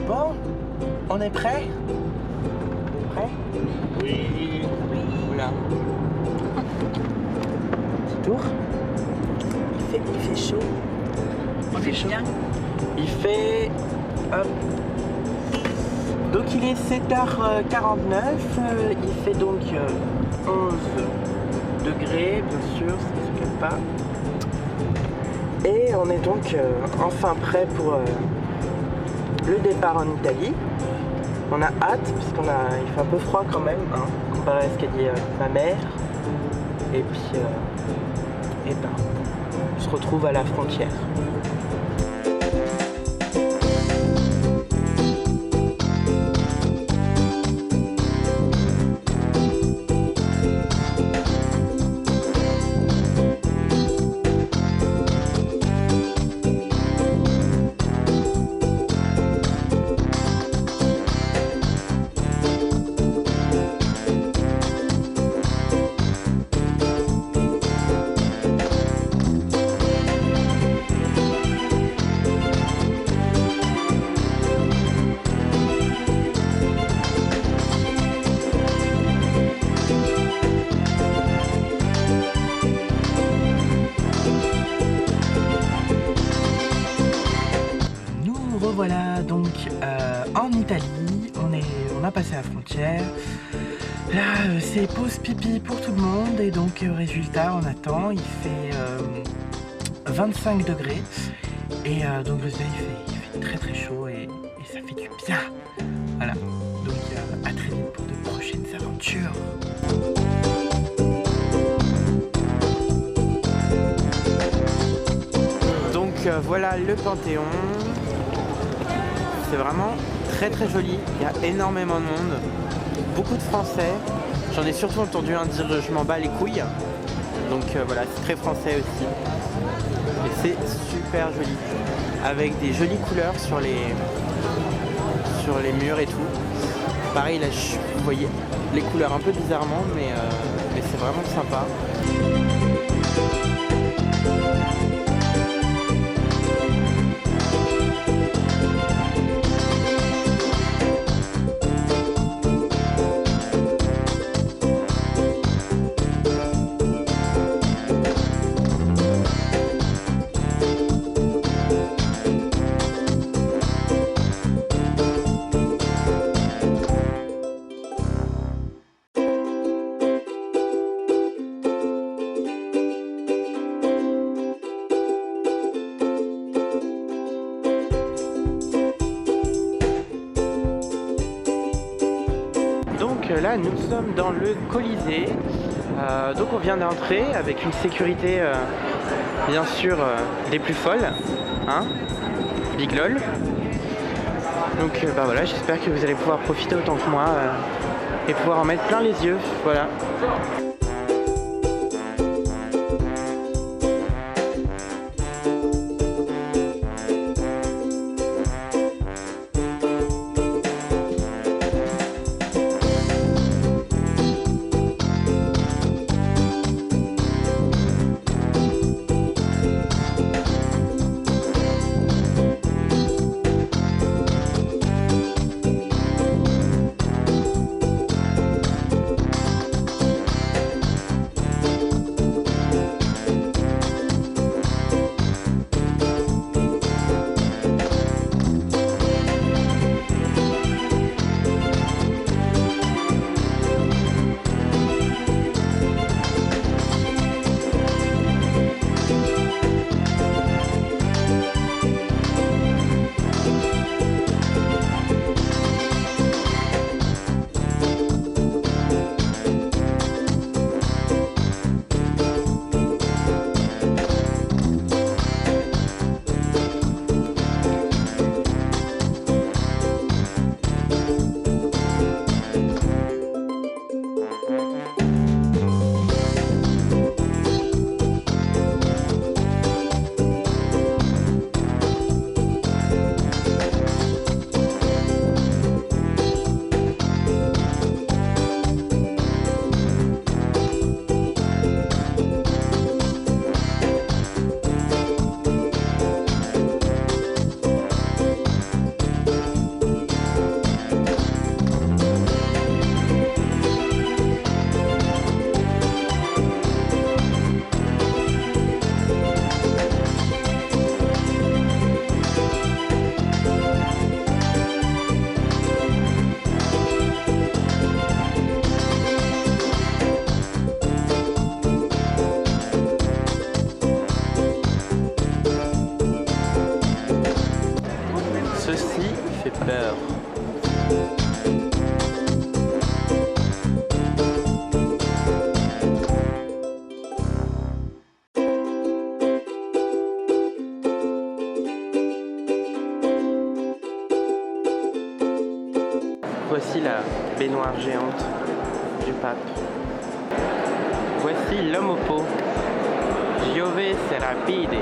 Bon, on est prêt? Prêt? Oui. Oula. Petit tour. Il fait chaud. On est bien. Il fait... hop. Donc il est 7h49. Il fait donc 11 degrés, bien sûr, ça ne se calme pas. Et on est donc enfin prêt pour le départ en Italie. On a hâte, puisqu'il fait un peu froid quand même, hein, comparé à ce qu'a dit ma mère. Et puis, on se retrouve à la frontière. Revoilà donc en Italie, on a passé la frontière. Là c'est pause pipi pour tout le monde et donc résultat on attend, il fait 25 degrés et donc résultat il fait très très chaud et ça fait du bien. Voilà, donc à très vite pour de prochaines aventures. Donc voilà le Panthéon. C'est vraiment très très joli, il y a énormément de monde, beaucoup de Français. J'en ai surtout entendu un dire je m'en bats les couilles. Donc voilà, c'est très français aussi. Et c'est super joli, avec des jolies couleurs sur les murs et tout. Pareil là, vous voyez les couleurs un peu bizarrement, mais c'est vraiment sympa. Là nous sommes dans le Colisée, donc on vient d'entrer avec une sécurité bien sûr des plus folles, hein, big lol. Donc bah voilà, j'espère que vous allez pouvoir profiter autant que moi et pouvoir en mettre plein les yeux, voilà. fait peur. Voici la baignoire géante du pape. Voici l'homme au pot. Giove Serapide.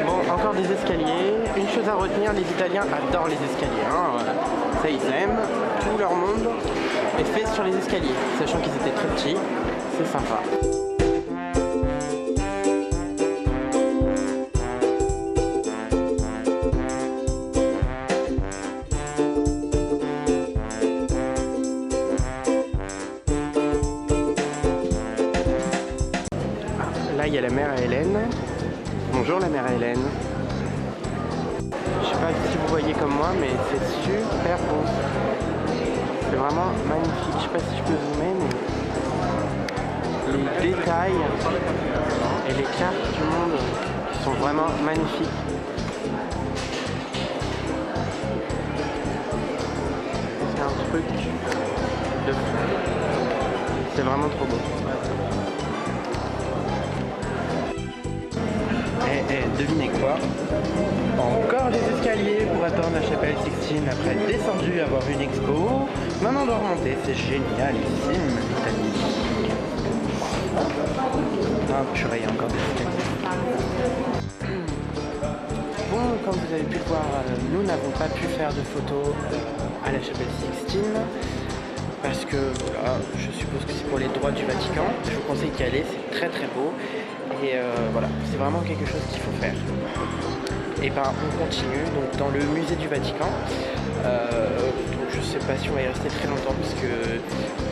Bon, encore des escaliers. Une chose à retenir, les Italiens adorent les escaliers. Hein. Ça, ils aiment. Tout leur monde est fait sur les escaliers. Sachant qu'ils étaient très petits, c'est sympa. Là, il y a la mère à Hélène. Bonjour la mère à Hélène. Je sais pas si vous voyez comme moi, mais c'est super beau. C'est vraiment magnifique. Je sais pas si je peux zoomer, mais les détails et les cartes du monde sont vraiment magnifiques. C'est un truc de fou. C'est vraiment trop beau. Devinez quoi? Encore des escaliers pour atteindre la chapelle Sixtine après être descendu à voir une expo. Maintenant on doit remonter, c'est génialissime l'Italie. Ah purée, il y a encore des escaliers. Bon, comme vous avez pu le voir, nous n'avons pas pu faire de photos à la chapelle Sixtine. Parce que voilà, je suppose que c'est pour les droits du Vatican. Je vous conseille d'y aller, c'est très très beau. Et voilà, c'est vraiment quelque chose qu'il faut faire. Et ben on continue donc dans le musée du Vatican. Donc je sais pas si on va y rester très longtemps parce que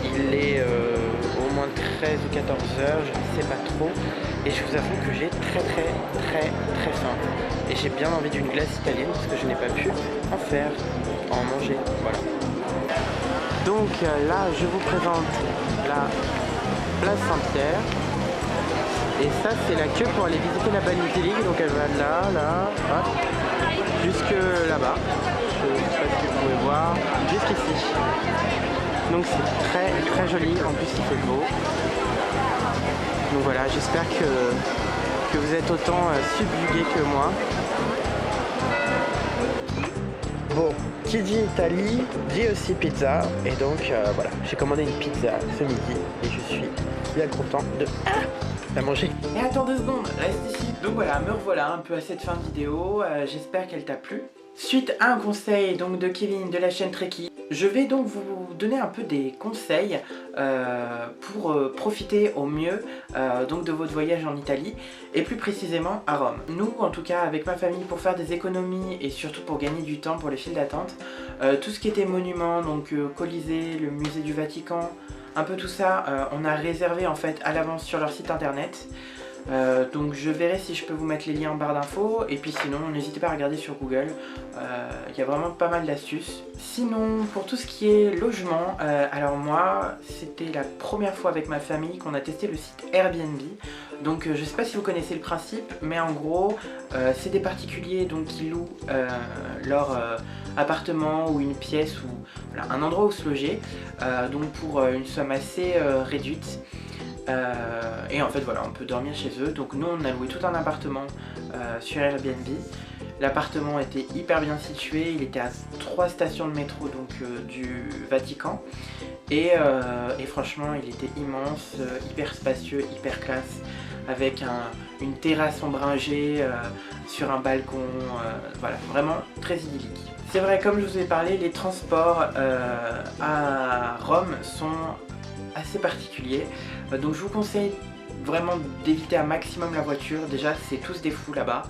il est au moins 13 ou 14 heures, je ne sais pas trop. Et je vous avoue que j'ai très faim. Et j'ai bien envie d'une glace italienne parce que je n'ai pas pu en faire, en manger. Voilà. Donc là je vous présente la place Saint-Pierre. Et ça c'est la queue pour aller visiter la basilique, donc elle va de là, hop, jusque là-bas. Je ne sais pas si vous pouvez voir, jusqu'ici. Donc c'est très joli, en plus il fait beau. Donc voilà, j'espère que vous êtes autant subjugués que moi. Bon, qui dit Italie, dit aussi pizza. Et donc voilà, j'ai commandé une pizza ce midi et je suis bien content de la manger. Et attends 2 secondes, reste ici. Donc voilà, me revoilà un peu à cette fin de vidéo, j'espère qu'elle t'a plu. Suite à un conseil donc de Kevin de la chaîne Trekkie, je vais donc vous donner un peu des conseils pour profiter au mieux donc de votre voyage en Italie et plus précisément à Rome. Nous en tout cas avec ma famille pour faire des économies et surtout pour gagner du temps pour les files d'attente, tout ce qui était monuments, donc Colisée, le musée du Vatican, un peu tout ça, on a réservé en fait à l'avance sur leur site internet. Donc je verrai si je peux vous mettre les liens en barre d'infos et puis sinon n'hésitez pas à regarder sur Google, il y a vraiment pas mal d'astuces. Sinon pour tout ce qui est logement, alors moi c'était la première fois avec ma famille qu'on a testé le site Airbnb. Donc je sais pas si vous connaissez le principe, mais en gros c'est des particuliers donc qui louent leur appartement ou une pièce ou voilà, un endroit où se loger, donc pour une somme assez réduite. Et en fait voilà, on peut dormir chez eux. Donc nous on a loué tout un appartement sur Airbnb. L'appartement était hyper bien situé, il était à 3 stations de métro donc du Vatican. Et franchement il était immense, hyper spacieux, hyper classe, avec une terrasse ombragée sur un balcon, voilà, vraiment très idyllique. C'est vrai, comme je vous ai parlé, les transports à Rome sont assez particuliers, donc je vous conseille vraiment d'éviter un maximum la voiture. Déjà c'est tous des fous là-bas,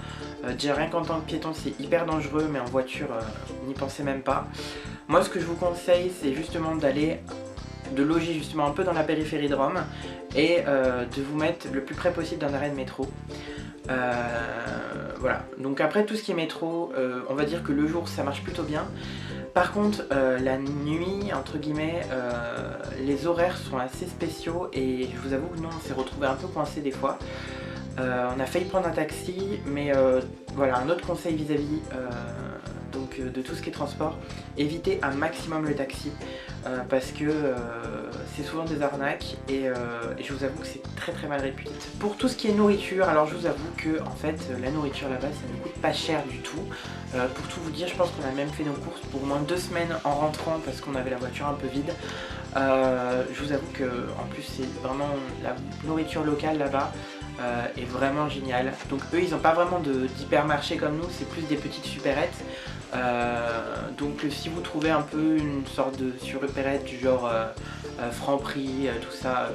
déjà rien qu'en tant que piéton c'est hyper dangereux, mais en voiture n'y pensez même pas. Moi ce que je vous conseille c'est justement de loger justement un peu dans la périphérie de Rome et de vous mettre le plus près possible d'un arrêt de métro. Voilà, donc après tout ce qui est métro, on va dire que le jour ça marche plutôt bien. Par contre la nuit entre guillemets, les horaires sont assez spéciaux et je vous avoue que nous on s'est retrouvé un peu coincé des fois. On a failli prendre un taxi, mais voilà, un autre conseil vis-à-vis donc donc de tout ce qui est transport, évitez un maximum le taxi parce que c'est souvent des arnaques et je vous avoue que c'est très mal réputé. Pour tout ce qui est nourriture, alors je vous avoue que en fait la nourriture là-bas ça ne coûte pas cher du tout. Pour tout vous dire, je pense qu'on a même fait nos courses pour au moins 2 semaines en rentrant parce qu'on avait la voiture un peu vide. Je vous avoue que en plus c'est vraiment la nourriture locale là-bas est vraiment géniale. Donc eux ils n'ont pas vraiment d'hypermarché comme nous, c'est plus des petites supérettes. Donc si vous trouvez un peu une sorte de supérette du genre Franprix, tout ça,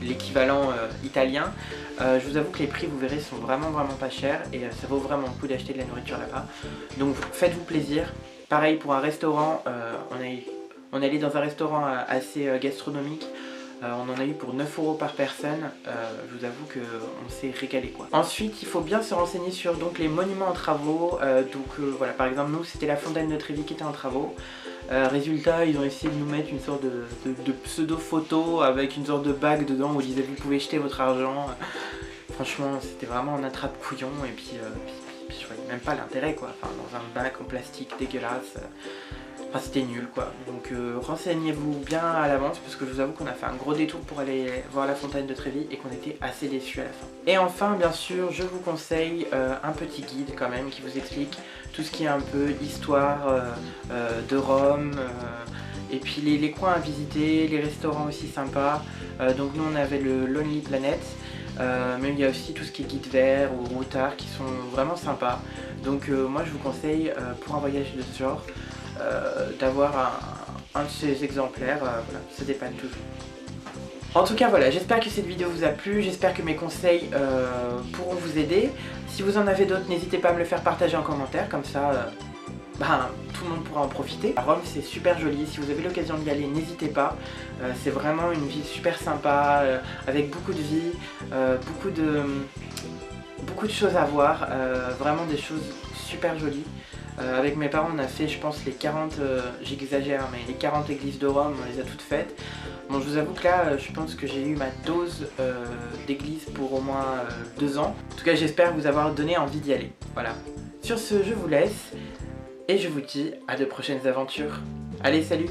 l'équivalent italien, je vous avoue que les prix vous verrez sont vraiment pas chers et ça vaut vraiment le coup d'acheter de la nourriture là-bas. Donc faites-vous plaisir. Pareil pour un restaurant, on est allé dans un restaurant assez gastronomique. On en a eu pour 9 € par personne, je vous avoue qu'on s'est régalé quoi. Ensuite il faut bien se renseigner sur donc, les monuments en travaux, voilà, par exemple nous c'était la fontaine de Trévi qui était en travaux. Résultat ils ont essayé de nous mettre une sorte de pseudo photo avec une sorte de bague dedans où ils disaient vous pouvez jeter votre argent. Franchement c'était vraiment un attrape-couillon et puis je voyais même pas l'intérêt quoi, enfin, dans un bac en plastique dégueulasse. Enfin c'était nul quoi, donc renseignez-vous bien à l'avance parce que je vous avoue qu'on a fait un gros détour pour aller voir la fontaine de Trévi et qu'on était assez déçus à la fin. Et enfin bien sûr je vous conseille un petit guide quand même qui vous explique tout ce qui est un peu histoire de Rome, et puis les coins à visiter, les restaurants aussi sympas. Donc nous on avait le Lonely Planet, mais il y a aussi tout ce qui est guide vert ou routard qui sont vraiment sympas. Donc moi je vous conseille pour un voyage de ce genre d'avoir un de ces exemplaires, voilà, ça dépanne toujours. En tout cas voilà, j'espère que cette vidéo vous a plu, j'espère que mes conseils pourront vous aider. Si vous en avez d'autres, n'hésitez pas à me le faire partager en commentaire, comme ça tout le monde pourra en profiter. Rome c'est super joli, si vous avez l'occasion d'y aller, n'hésitez pas. C'est vraiment une ville super sympa, avec beaucoup de vie, beaucoup de choses à voir, vraiment des choses super jolies. Avec mes parents on a fait je pense les 40, j'exagère mais les 40 églises de Rome on les a toutes faites. Bon je vous avoue que là je pense que j'ai eu ma dose d'église pour au moins 2 ans. En tout cas j'espère vous avoir donné envie d'y aller. Voilà. Sur ce je vous laisse et je vous dis à de prochaines aventures. Allez salut!